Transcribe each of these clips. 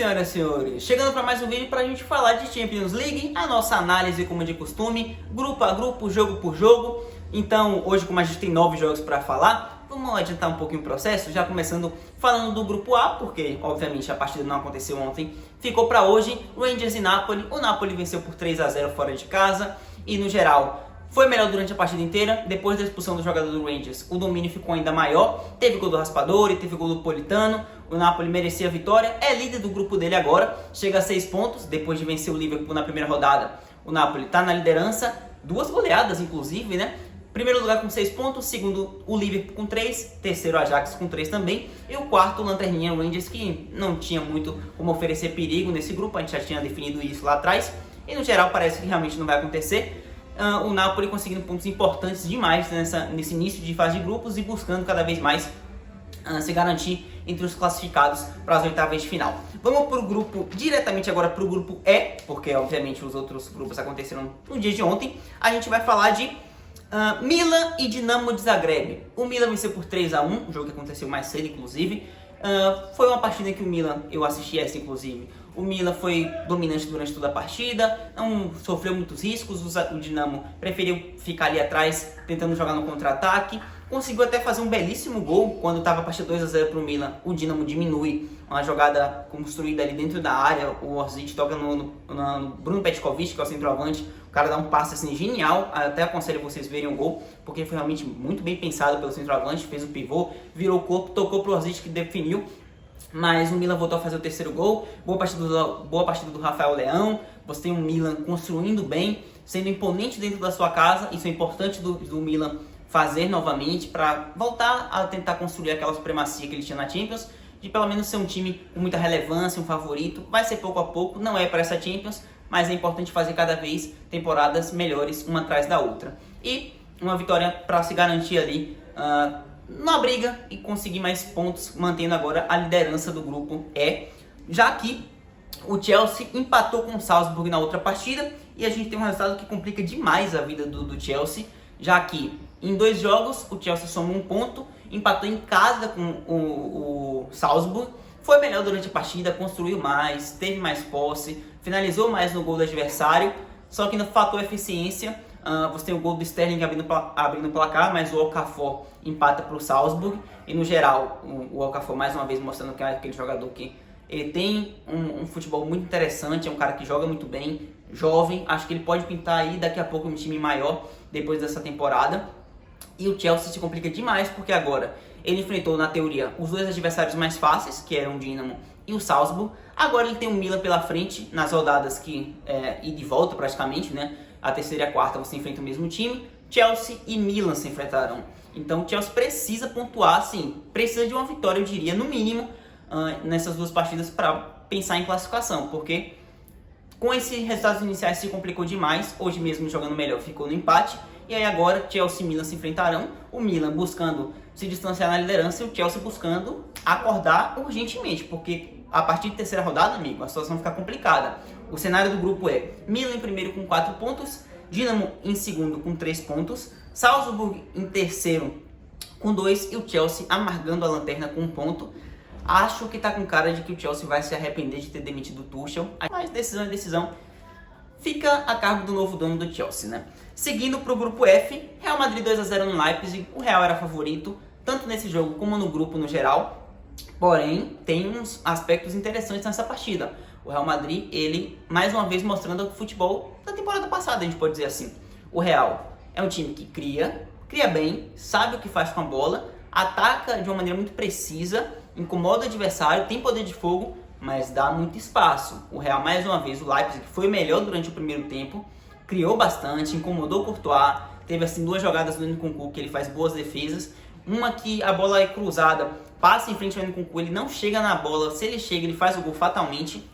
senhoras e senhores, chegando para mais um vídeo para a gente falar de Champions League, a nossa análise como de costume, grupo a grupo, jogo por jogo. Então hoje, como a gente tem 9 jogos para falar, vamos adiantar um pouquinho o processo, já começando falando do grupo A, porque obviamente a partida não aconteceu ontem, ficou para hoje, Rangers e Napoli. O Napoli venceu por 3-0 fora de casa e no geral foi melhor durante a partida inteira. Depois da expulsão do jogador do Rangers, o domínio ficou ainda maior. Teve gol do Raspadori, teve gol do Politano. O Napoli merecia a vitória. É líder do grupo dele agora. Chega a 6 pontos, depois de vencer o Liverpool na primeira rodada. O Napoli está na liderança. 2 goleadas, inclusive, né? Primeiro lugar com 6 pontos. Segundo, o Liverpool com 3. Terceiro, o Ajax com 3 também. E o quarto, o Lanterninha, o Rangers, que não tinha muito como oferecer perigo nesse grupo. A gente já tinha definido isso lá atrás. E no geral, parece que realmente não vai acontecer. O Napoli conseguindo pontos importantes demais nesse início de fase de grupos e buscando cada vez mais se garantir entre os classificados para as oitavas de final. Vamos para o grupo, diretamente agora para o grupo E, porque obviamente os outros grupos aconteceram no dia de ontem. A gente vai falar de Milan e Dinamo de Zagreb. O Milan venceu por 3-1, um jogo que aconteceu mais cedo inclusive. Foi uma partida que o Milan, eu assisti essa inclusive, o Milan foi dominante durante toda a partida, não sofreu muitos riscos, o Dinamo preferiu ficar ali atrás tentando jogar no contra-ataque, conseguiu até fazer um belíssimo gol quando estava a partida 2-0 para o Milan. O Dinamo diminui uma jogada construída ali dentro da área, o Orsic toca no Bruno Petkovic, que é o centroavante, o cara dá um passe assim genial, até aconselho vocês verem o gol, porque foi realmente muito bem pensado pelo centroavante, fez o pivô, virou o corpo, tocou para o Orsic que definiu. Mas o Milan voltou a fazer o terceiro gol. Boa partida do Rafael Leão. Você tem um Milan construindo bem, sendo imponente dentro da sua casa. Isso é importante do Milan fazer novamente para voltar a tentar construir aquela supremacia que ele tinha na Champions, de pelo menos ser um time com muita relevância, um favorito. Vai ser pouco a pouco, não é para essa Champions, mas é importante fazer cada vez temporadas melhores uma atrás da outra. E uma vitória para se garantir ali na briga e conseguir mais pontos, mantendo agora a liderança do grupo E, já que o Chelsea empatou com o Salzburg na outra partida e a gente tem um resultado que complica demais a vida do Chelsea, já que em 2 jogos o Chelsea somou 1 ponto, empatou em casa com o Salzburg, foi melhor durante a partida, construiu mais, teve mais posse, finalizou mais no gol do adversário, só que no fator eficiência, você tem o gol do Sterling abrindo o placar, mas o Okafor empata para o Salzburg. E no geral, o Okafor mais uma vez mostrando que é aquele jogador que ele tem um futebol muito interessante, é um cara que joga muito bem, jovem, acho que ele pode pintar aí daqui a pouco um time maior depois dessa temporada. E o Chelsea se complica demais porque agora ele enfrentou na teoria os 2 adversários mais fáceis, que eram o Dinamo e o Salzburg. Agora ele tem o Milan pela frente nas rodadas que e de volta praticamente, né? A terceira e a quarta você enfrenta o mesmo time, Chelsea e Milan se enfrentarão. Então o Chelsea precisa pontuar, sim, precisa de uma vitória, eu diria, no mínimo, nessas 2 partidas para pensar em classificação, porque com esses resultados iniciais se complicou demais. Hoje mesmo jogando melhor ficou no empate, e aí agora Chelsea e Milan se enfrentarão, o Milan buscando se distanciar na liderança e o Chelsea buscando acordar urgentemente, porque a partir de terceira rodada, amigo, a situação fica complicada. O cenário do grupo é Milan em primeiro com 4 pontos, Dinamo em segundo com 3 pontos, Salzburg em terceiro com 2 e o Chelsea amargando a lanterna com 1 ponto. Acho que tá com cara de que o Chelsea vai se arrepender de ter demitido o Tuchel, mas decisão é decisão. Fica a cargo do novo dono do Chelsea, né? Seguindo para o grupo F, Real Madrid 2-0 no Leipzig, o Real era favorito, tanto nesse jogo como no grupo no geral. Porém, tem uns aspectos interessantes nessa partida. O Real Madrid, ele mais uma vez mostrando o futebol da temporada passada, a gente pode dizer assim. O Real é um time que cria bem, sabe o que faz com a bola, ataca de uma maneira muito precisa, incomoda o adversário, tem poder de fogo, mas dá muito espaço. O Real, mais uma vez, o Leipzig, que foi melhor durante o primeiro tempo, criou bastante, incomodou o Courtois, teve assim 2 jogadas do Nkunku que ele faz boas defesas, uma que a bola é cruzada, passa em frente ao Nkunku, ele não chega na bola, se ele chega ele faz o gol fatalmente.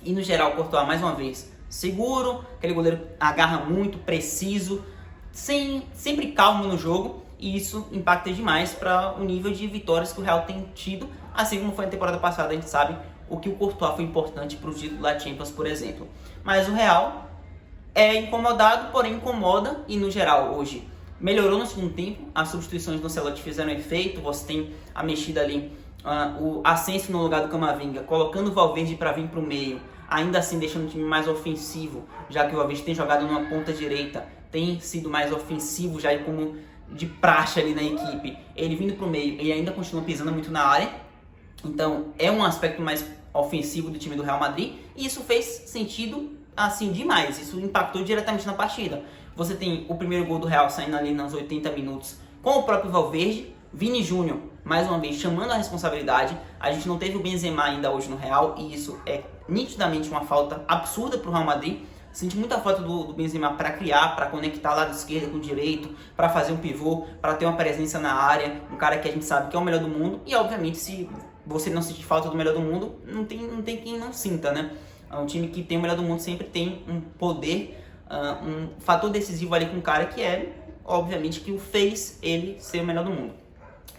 E no geral o Courtois mais uma vez seguro, aquele goleiro agarra muito, preciso, sempre calmo no jogo, e isso impacta demais para o nível de vitórias que o Real tem tido, assim como foi na temporada passada. A gente sabe o que o Courtois foi importante para o título da Champions, por exemplo. Mas o Real é incomodado, porém incomoda, e no geral hoje melhorou no segundo tempo, as substituições do Ancelotti fizeram efeito, você tem a mexida ali o Asensio no lugar do Camavinga, colocando o Valverde para vir para o meio, ainda assim deixando o time mais ofensivo, já que o Valverde tem jogado numa ponta direita, tem sido mais ofensivo já como de praxe ali na equipe, ele vindo para o meio, ele ainda continua pisando muito na área, então é um aspecto mais ofensivo do time do Real Madrid, e isso fez sentido assim demais, isso impactou diretamente na partida. Você tem o primeiro gol do Real saindo ali nos 80 minutos com o próprio Valverde, Vini Júnior, mais uma vez, chamando a responsabilidade. A gente não teve o Benzema ainda hoje no Real, e isso é nitidamente uma falta absurda para o Real Madrid. Senti muita falta do Benzema para criar, para conectar lado esquerdo com o direito, para fazer um pivô, para ter uma presença na área, um cara que a gente sabe que é o melhor do mundo. E obviamente, se você não sentir falta do melhor do mundo, não tem quem não sinta, né? Um time que tem o melhor do mundo sempre tem um poder, um fator decisivo ali com um cara que é, obviamente, que o fez ele ser o melhor do mundo.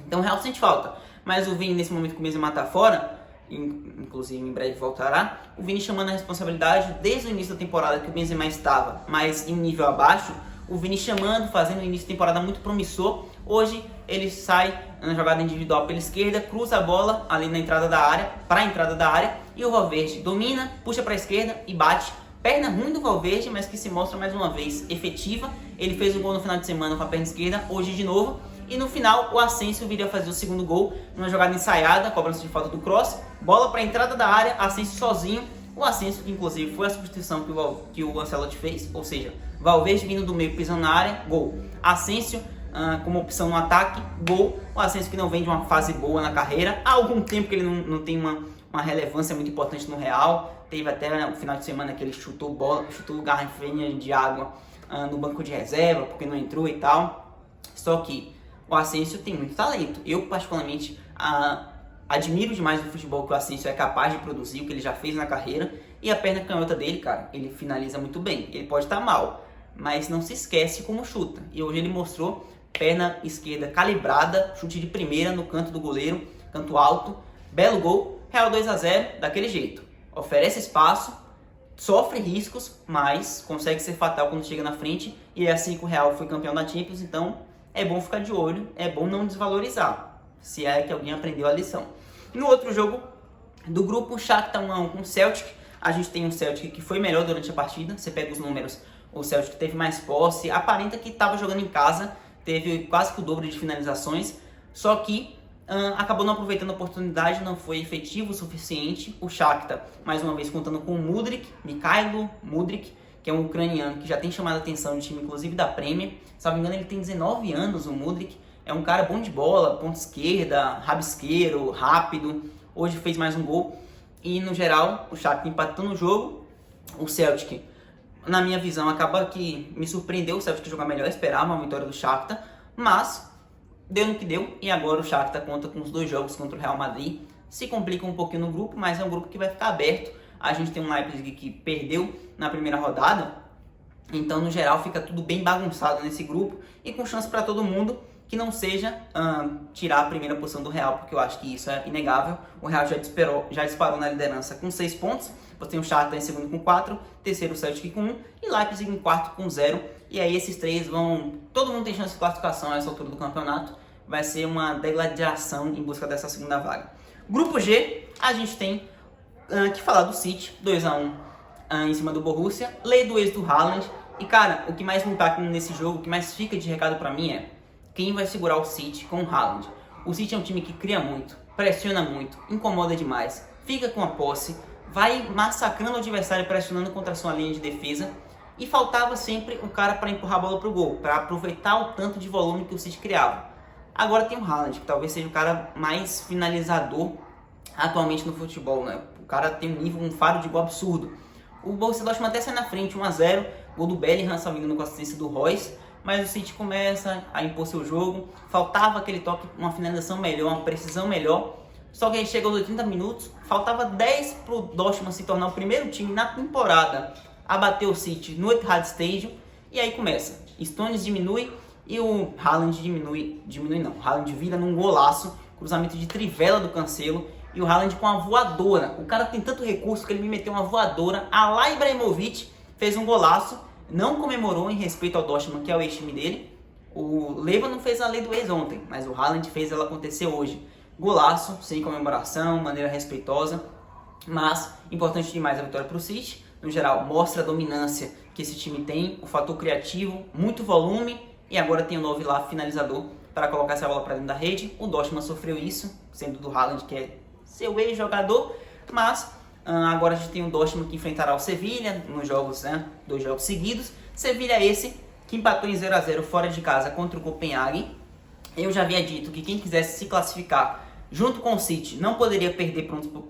Então o Real sente falta, mas o Vini nesse momento que o Benzema tá fora, inclusive em breve voltará, o Vini chamando a responsabilidade desde o início da temporada que o Benzema estava, mas em um nível abaixo, o Vini chamando, fazendo o início da temporada muito promissor. Hoje ele sai na jogada individual pela esquerda, cruza a bola ali na entrada da área, para a entrada da área, e o Valverde domina, puxa para a esquerda e bate. Perna ruim do Valverde, mas que se mostra mais uma vez efetiva. Ele fez um gol no final de semana com a perna esquerda, hoje de novo. E no final, o Asensio viria a fazer o segundo gol numa jogada ensaiada, cobrança de falta do cross, bola para a entrada da área, Asensio sozinho. O Asensio, que inclusive foi a substituição que o Ancelotti fez, ou seja, Valverde vindo do meio, pisando na área, gol. Asensio como opção no ataque, gol. O Asensio que não vem de uma fase boa na carreira, há algum tempo que ele não tem uma relevância muito importante no Real. Teve até no final de semana que ele chutou garrafinha de água no banco de reserva, porque não entrou e tal. Só que o Asensio tem muito talento. Eu, particularmente, admiro demais o futebol que o Asensio é capaz de produzir, o que ele já fez na carreira. E a perna canhota dele, cara, ele finaliza muito bem. Ele pode estar mal, mas não se esquece como chuta. E hoje ele mostrou perna esquerda calibrada, chute de primeira no canto do goleiro, canto alto. Belo gol, Real 2-0, daquele jeito. Oferece espaço, sofre riscos, mas consegue ser fatal quando chega na frente. E é assim que o Real foi campeão da Champions, então é bom ficar de olho, é bom não desvalorizar, se é que alguém aprendeu a lição. No outro jogo do grupo, Shakhtar 1-1 com o Celtic. A gente tem um Celtic que foi melhor durante a partida. Você pega os números, o Celtic teve mais posse, aparenta que estava jogando em casa, teve quase que o dobro de finalizações, só que acabou não aproveitando a oportunidade, não foi efetivo o suficiente. O Shakhtar, mais uma vez, contando com o Mikhailo Mudryk, que é um ucraniano que já tem chamado a atenção de time, inclusive da Premier. Se não me engano, ele tem 19 anos, o Mudryk. É um cara bom de bola, ponta esquerda, rabisqueiro, rápido. Hoje fez mais um gol. E, no geral, o Shakhtar empatou no jogo. O Celtic, na minha visão, acaba que me surpreendeu o Celtic jogar melhor. Eu esperava uma vitória do Shakhtar, mas deu no que deu. E agora o Shakhtar conta com os 2 jogos contra o Real Madrid. Se complica um pouquinho no grupo, mas é um grupo que vai ficar aberto. A gente tem um Leipzig que perdeu na primeira rodada, então no geral fica tudo bem bagunçado nesse grupo e com chance para todo mundo, que não seja tirar a primeira posição do Real, porque eu acho que isso é inegável. O Real já disparou na liderança com 6 pontos, você tem o Shakhtar em segundo com 4, terceiro o Celtic com 1 e Leipzig em quarto com 0. E aí esses 3 todo mundo tem chance de classificação a essa altura do campeonato. Vai ser uma degladiação em busca dessa segunda vaga. Grupo G, a gente tem que falar do City, 2-1 em cima do Borussia, lei do ex do Haaland. E cara, o que mais me impacta nesse jogo, o que mais fica de recado pra mim é quem vai segurar o City com o Haaland. O City é um time que cria muito, pressiona muito, incomoda demais, fica com a posse, vai massacrando o adversário, pressionando contra a sua linha de defesa, e faltava sempre um cara para empurrar a bola pro gol, para aproveitar o tanto de volume que o City criava. Agora tem o Haaland, que talvez seja o cara mais finalizador atualmente no futebol, né? O cara tem um nível, um faro de gol absurdo. O Borussia Dortmund até sai na frente, 1-0, gol do Bellingham, se não me engano, com a assistência do Royce, mas o City começa a impor seu jogo, faltava aquele toque, uma finalização melhor, uma precisão melhor, só que aí chega aos 80 minutos, faltava 10 pro Dortmund se tornar o primeiro time na temporada a bater o City no Etihad Stadium, e aí começa, Stones diminui e o Haaland o Haaland vira num golaço, cruzamento de trivela do Cancelo, e o Haaland com uma voadora. O cara tem tanto recurso que ele me meteu uma voadora. A lá Ibrahimovic fez um golaço, não comemorou em respeito ao Dortmund, que é o ex-time dele. O Leva não fez a lei do ex ontem, mas o Haaland fez ela acontecer hoje. Golaço, sem comemoração, maneira respeitosa, mas importante demais a vitória para o City. No geral, mostra a dominância que esse time tem, o fator criativo, muito volume, e agora tem o novo lá finalizador para colocar essa bola para dentro da rede. O Dortmund sofreu isso, sendo do Haaland, que é seu ex-jogador, mas agora a gente tem o Dortmund que enfrentará o Sevilla nos jogos, né, 2 jogos seguidos. Sevilla esse que empatou em 0 a 0 fora de casa contra o Copenhague. Eu já havia dito que quem quisesse se classificar junto com o City não poderia perder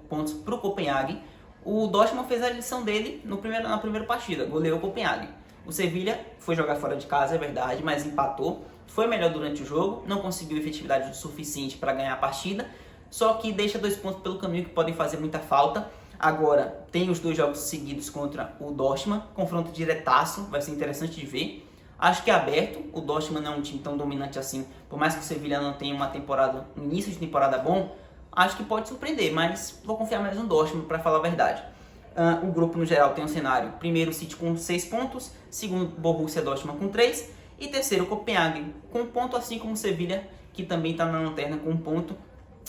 pontos para o Copenhague. O Dortmund fez a lição dele na primeira partida, goleou o Copenhague. O Sevilla foi jogar fora de casa, é verdade, mas empatou. Foi melhor durante o jogo, não conseguiu efetividade suficiente para ganhar a partida, só que deixa 2 pontos pelo caminho que podem fazer muita falta. Agora tem os 2 jogos seguidos contra o Dortmund, confronto diretaço, vai ser interessante de ver. Acho que é aberto, o Dortmund não é um time tão dominante assim, por mais que o Sevilla não tenha um início de temporada bom, acho que pode surpreender, mas vou confiar mais no Dortmund para falar a verdade. O grupo no geral tem um cenário, primeiro o City com 6 pontos, segundo Borussia Dortmund com 3 e terceiro Copenhague com 1 ponto, assim como o Sevilla, que também está na lanterna com 1 ponto.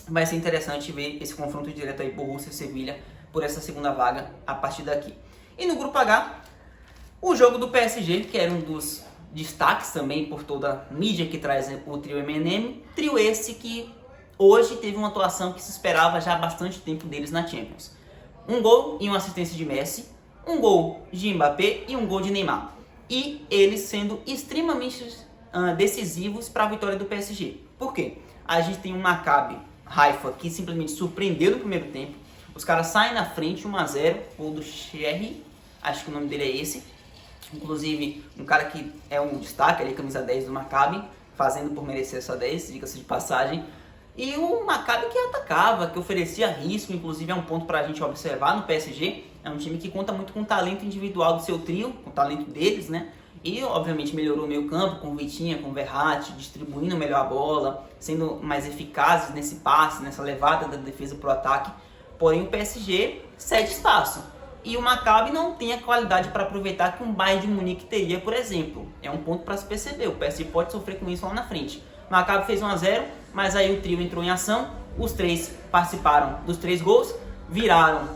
Vai ser interessante ver esse confronto direto aí, Borussia e Sevilla, por essa segunda vaga a partir daqui. E no grupo H, o jogo do PSG, que era um dos destaques também por toda a mídia que traz o trio M&M, trio esse que hoje teve uma atuação que se esperava já há bastante tempo deles na Champions. 1 gol e uma assistência de Messi, 1 gol de Mbappé e 1 gol de Neymar. E eles sendo extremamente decisivos para a vitória do PSG. Por quê? A gente tem um Maccabi Haifa que simplesmente surpreendeu no primeiro tempo. Os caras saem na frente 1 a 0, gol do Cherry, acho que o nome dele é esse. Inclusive, um cara que é um destaque, ele é camisa 10 do Maccabi, fazendo por merecer essa 10, diga-se de passagem. E o Maccabi que atacava, que oferecia risco, inclusive é um ponto para a gente observar no PSG. É um time que conta muito com o talento individual do seu trio, com o talento deles, né? E obviamente melhorou o meio campo com o Vitinha, com o Verratti, distribuindo melhor a bola, sendo mais eficazes nesse passe, nessa levada da defesa para o ataque. Porém o PSG cede espaço. E o Maccabi não tem a qualidade para aproveitar que um Bayern de Munique teria, por exemplo. É um ponto para se perceber, o PSG pode sofrer com isso lá na frente. O Maccabi fez 1 a 0, mas aí o trio entrou em ação, os 3 participaram dos 3 gols, viraram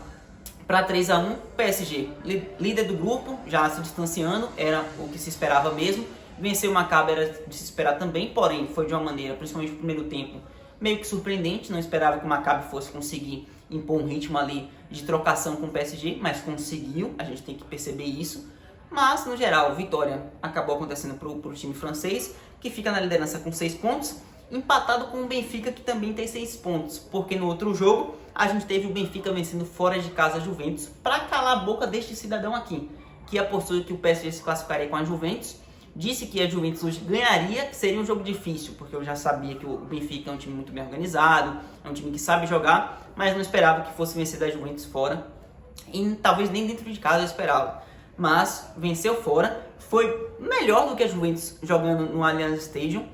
para 3 a 1, PSG líder do grupo, já se distanciando, era o que se esperava mesmo. Vencer o Maccabi era de se esperar também, porém foi de uma maneira, principalmente no primeiro tempo, meio que surpreendente. Não esperava que o Maccabi fosse conseguir impor um ritmo ali de trocação com o PSG, mas conseguiu, a gente tem que perceber isso. Mas, no geral, vitória acabou acontecendo para o time francês, que fica na liderança com 6 pontos, empatado com o Benfica, que também tem 6 pontos, porque no outro jogo a gente teve o Benfica vencendo fora de casa a Juventus, para calar a boca deste cidadão aqui, que apostou que o PSG se classificaria com a Juventus, disse que a Juventus hoje ganharia, que seria um jogo difícil, porque eu já sabia que o Benfica é um time muito bem organizado, é um time que sabe jogar, mas não esperava que fosse vencer da Juventus fora, e talvez nem dentro de casa eu esperava. Mas venceu fora, foi melhor do que a Juventus jogando no Allianz Stadium,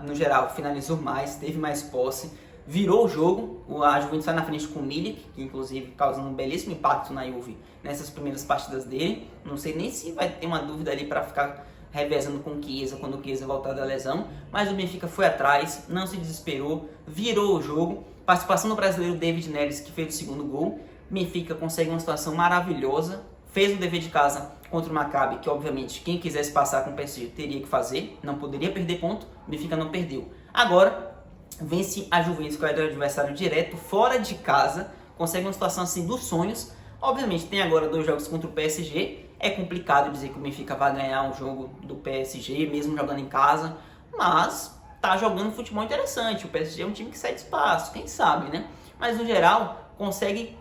no geral finalizou mais, teve mais posse, virou o jogo. A Juventus sai na frente com o Milik, que inclusive causando um belíssimo impacto na Juve nessas primeiras partidas dele. Não sei nem se vai ter uma dúvida ali para ficar revezando com o Chiesa quando o Chiesa voltar da lesão, mas o Benfica foi atrás, não se desesperou, virou o jogo. Participação do brasileiro David Neres, que fez o segundo gol. Benfica consegue uma situação maravilhosa, fez o dever de casa contra o Maccabi, que obviamente quem quisesse passar com o PSG teria que fazer, não poderia perder ponto. O Benfica não perdeu. Agora vence a Juventus, que é o adversário direto, fora de casa, consegue uma situação assim dos sonhos. Obviamente tem agora 2 jogos contra o PSG, é complicado dizer que o Benfica vai ganhar um jogo do PSG, mesmo jogando em casa, mas tá jogando futebol interessante. O PSG é um time que cede espaço, quem sabe, né? Mas no geral consegue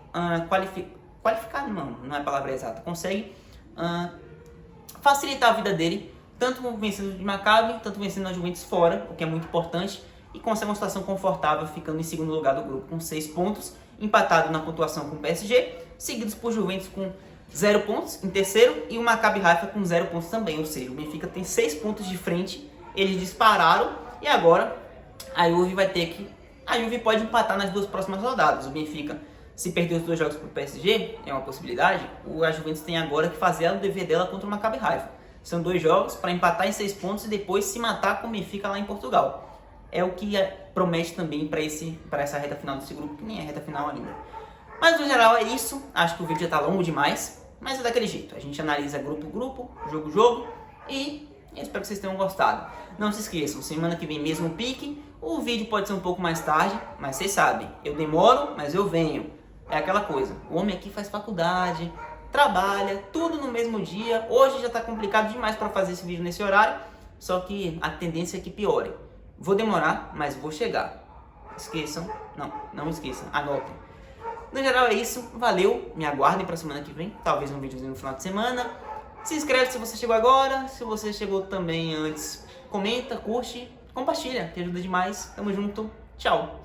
qualificar, não é a palavra exata, consegue facilitar a vida dele, tanto vencendo de Maccabi, tanto vencendo a Juventus fora, o que é muito importante, e consegue uma situação confortável, ficando em segundo lugar do grupo com 6 pontos, empatado na pontuação com o PSG, seguidos por Juventus com 0 pontos em terceiro e o Maccabi Haifa com 0 pontos também, ou seja, o Benfica tem 6 pontos de frente, eles dispararam e agora a Juve vai ter que... A Juve pode empatar nas 2 próximas rodadas. O Benfica, se perder os 2 jogos para o PSG, é uma possibilidade, a Juventus tem agora que fazer o dever dela contra o Maccabi Haifa. São 2 jogos para empatar em 6 pontos e depois se matar com o Benfica lá em Portugal. é o que promete também para essa reta final desse grupo, que nem é reta final ainda. Mas no geral é isso, acho que o vídeo já está longo demais, mas é daquele jeito, a gente analisa grupo por grupo, jogo por jogo, e eu espero que vocês tenham gostado. Não se esqueçam, semana que vem mesmo pique, o vídeo pode ser um pouco mais tarde, mas vocês sabem, eu demoro, mas eu venho. É aquela coisa, o homem aqui faz faculdade, trabalha, tudo no mesmo dia. Hoje já está complicado demais para fazer esse vídeo nesse horário, só que a tendência é que piore. Vou demorar, mas vou chegar. Esqueçam, não esqueçam, anotem. No geral é isso, valeu, me aguardem para semana que vem, talvez um videozinho no final de semana. Se inscreve se você chegou agora, se você chegou também antes, comenta, curte, compartilha, que ajuda demais. Tamo junto, tchau!